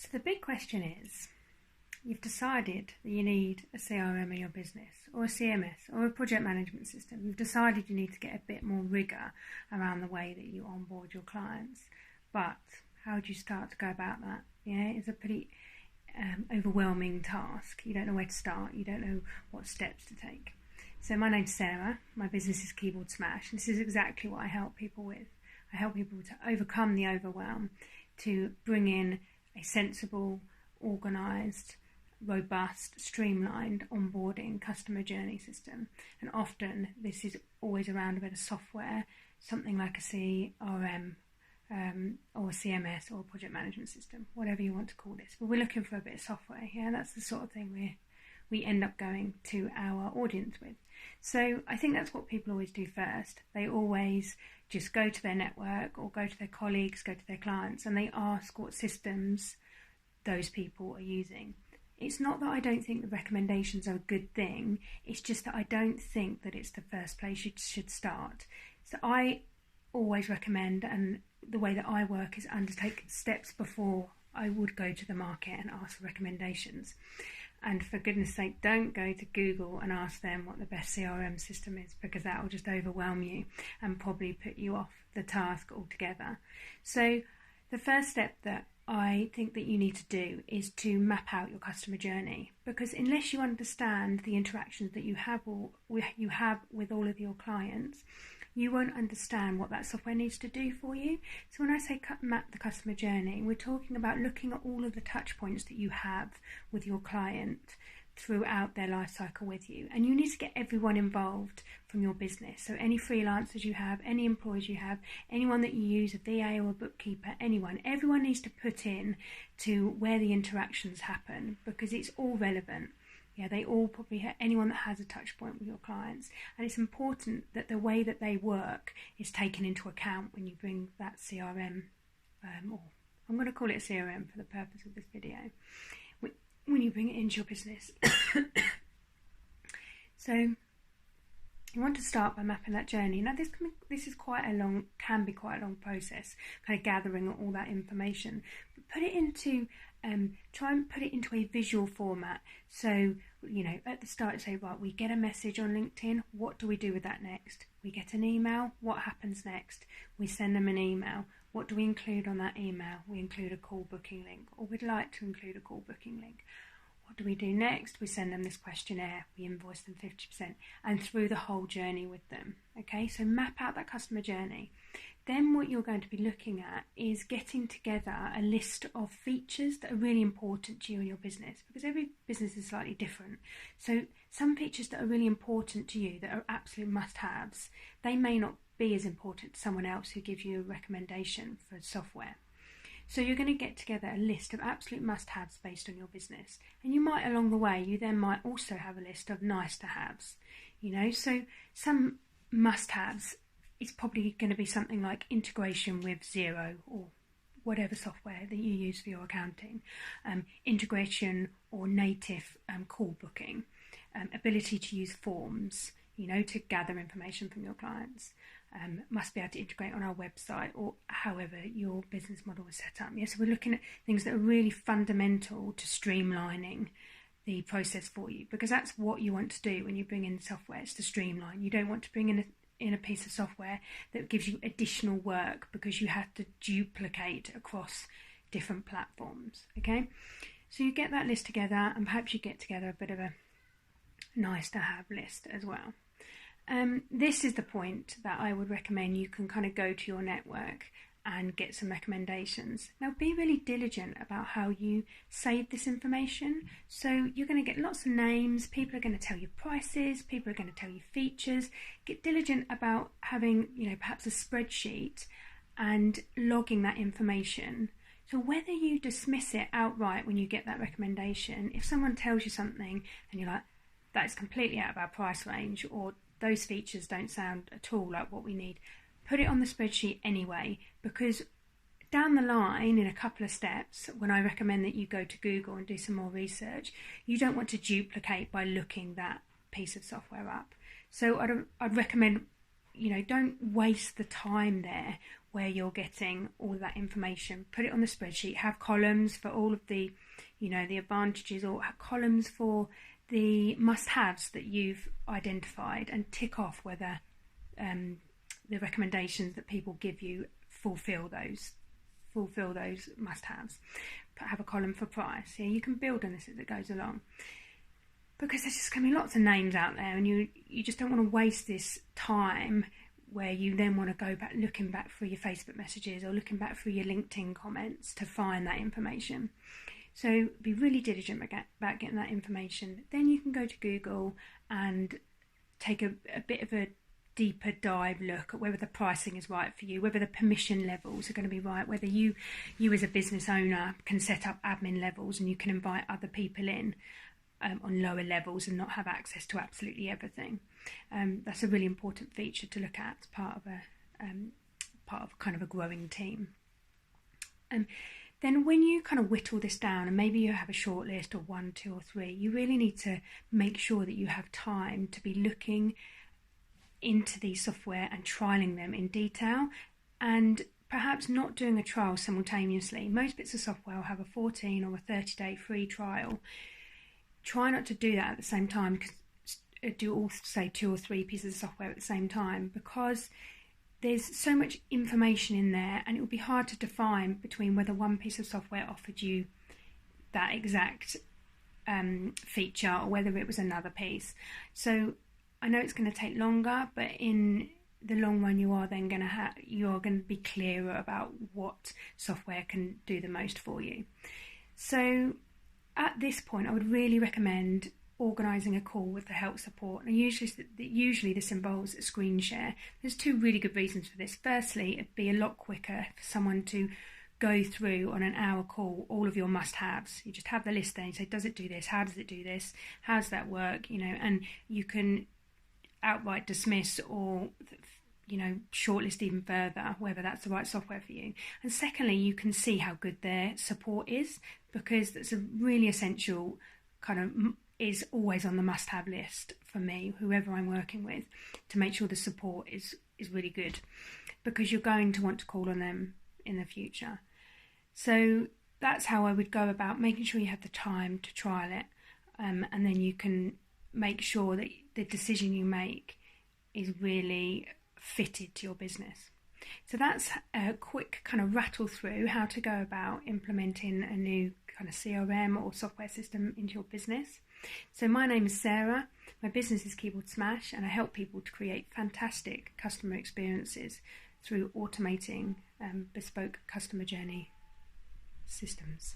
So the big question is, you've decided that you need a CRM in your business, or a CMS, or a project management system. You've decided you need to get a bit more rigour around the way that you onboard your clients. But how do you start to go about that? Yeah, it's a pretty overwhelming task. You don't know where to start. You don't know what steps to take. So my name's Sarah. My business is Keyboard Smash. And this is exactly what I help people with. I help people to overcome the overwhelm, to bring in a sensible, organised, robust, streamlined onboarding customer journey system. And often this is always around a bit of software, something like a CRM or a CMS or a project management system, whatever you want to call this. But we're looking for a bit of software. Yeah, that's the sort of thing we end up going to our audience with. So I think that's what people always do first. They always just go to their network or go to their colleagues, go to their clients, and they ask what systems those people are using. It's not that I don't think the recommendations are a good thing, it's just that I don't think that it's the first place you should start. So I always recommend, and the way that I work is undertake steps before I would go to the market and ask for recommendations. And for goodness sake, don't go to Google and ask them what the best CRM system is, because that will just overwhelm you and probably put you off the task altogether. So the first step that I think that you need to do is to map out your customer journey, because unless you understand the interactions that you have with all of your clients, you won't understand what that software needs to do for you. So when I say map the customer journey, we're talking about looking at all of the touch points that you have with your client throughout their life cycle with you. And you need to get everyone involved from your business. So any freelancers you have, any employees you have, anyone that you use, a VA or a bookkeeper, everyone needs to put in to where the interactions happen, because it's all relevant. Yeah, they all probably have anyone that has a touch point with your clients. And it's important that the way that they work is taken into account when you bring that CRM, or I'm going to call it a CRM for the purpose of this video, when you bring it into your business. So you want to start by mapping that journey. Now this can be quite a long process, kind of gathering all that information. But put it into try and put it into a visual format. So, at the start, say, right, we get a message on LinkedIn. What do we do with that next? We get an email. What happens next? We send them an email. What do we include on that email? We include a call booking link, or we'd like to include a call booking link. What do we do next? We send them this questionnaire. We invoice them 50%, and through the whole journey with them. Okay, so map out that customer journey. Then what you're going to be looking at is getting together a list of features that are really important to you and your business, because every business is slightly different. So some features that are really important to you, that are absolute must-haves, they may not be as important to someone else who gives you a recommendation for software. So you're going to get together a list of absolute must-haves based on your business. And you might, along the way, you then might also have a list of nice-to-haves. So some must-haves, it's probably going to be something like integration with Xero or whatever software that you use for your accounting, integration or native call booking, ability to use forms, to gather information from your clients, must be able to integrate on our website or however your business model is set up. Yeah, so we're looking at things that are really fundamental to streamlining the process for you, because that's what you want to do when you bring in software, is to streamline. You don't want to bring in a piece of software that gives you additional work because you have to duplicate across different platforms. Okay, so you get that list together, and perhaps you get together a bit of a nice to have list as well. This is the point that I would recommend you can kind of go to your network and get some recommendations. Now be really diligent about how you save this information. So you're going to get lots of names, people are going to tell you prices, people are going to tell you features. Get diligent about having, perhaps a spreadsheet and logging that information. So whether you dismiss it outright when you get that recommendation, if someone tells you something and you're like, that is completely out of our price range, or those features don't sound at all like what we need, put it on the spreadsheet anyway, because down the line, in a couple of steps, when I recommend that you go to Google and do some more research, you don't want to duplicate by looking that piece of software up. So I'd recommend, don't waste the time there where you're getting all of that information. Put it on the spreadsheet. Have columns for all of the, the advantages, or have columns for the must-haves that you've identified, and tick off whether the recommendations that people give you fulfill those must-haves. Have a column for price. Yeah, you can build on this as it goes along, because there's just going to be lots of names out there, and you just don't want to waste this time where you then want to go back, looking back through your Facebook messages or looking back through your LinkedIn comments to find that information. So be really diligent about getting that information. Then you can go to Google and take a bit of a deeper dive look at whether the pricing is right for you, whether the permission levels are going to be right, whether you as a business owner can set up admin levels and you can invite other people in on lower levels and not have access to absolutely everything. That's a really important feature to look at as part of kind of a growing team. Then when you kind of whittle this down, and maybe you have a short list of 1, 2 or 3, you really need to make sure that you have time to be looking into these software and trialing them in detail, and perhaps not doing a trial simultaneously. Most bits of software will have a 14 or a 30-day free trial. Try not to do that at the same time, because do all, say, 2 or 3 pieces of software at the same time, because there's so much information in there, and it will be hard to define between whether one piece of software offered you that exact feature or whether it was another piece. So I know it's going to take longer, but in the long run, you are then going to be clearer about what software can do the most for you. So at this point, I would really recommend organising a call with the help support. And usually this involves a screen share. There's 2 really good reasons for this. Firstly, it'd be a lot quicker for someone to go through on an hour call all of your must-haves. You just have the list there and say, does it do this? How does it do this? How does that work? And you can outright dismiss or shortlist even further whether that's the right software for you. And secondly, you can see how good their support is, because that's a really essential is always on the must-have list for me, whoever I'm working with, to make sure the support is really good, because you're going to want to call on them in the future. So that's how I would go about making sure you have the time to trial it, and then you can make sure that the decision you make is really fitted to your business. So that's a quick kind of rattle through how to go about implementing a new kind of CRM or software system into your business. So my name is Sarah, my business is Keyboard Smash, and I help people to create fantastic customer experiences through automating bespoke customer journey systems.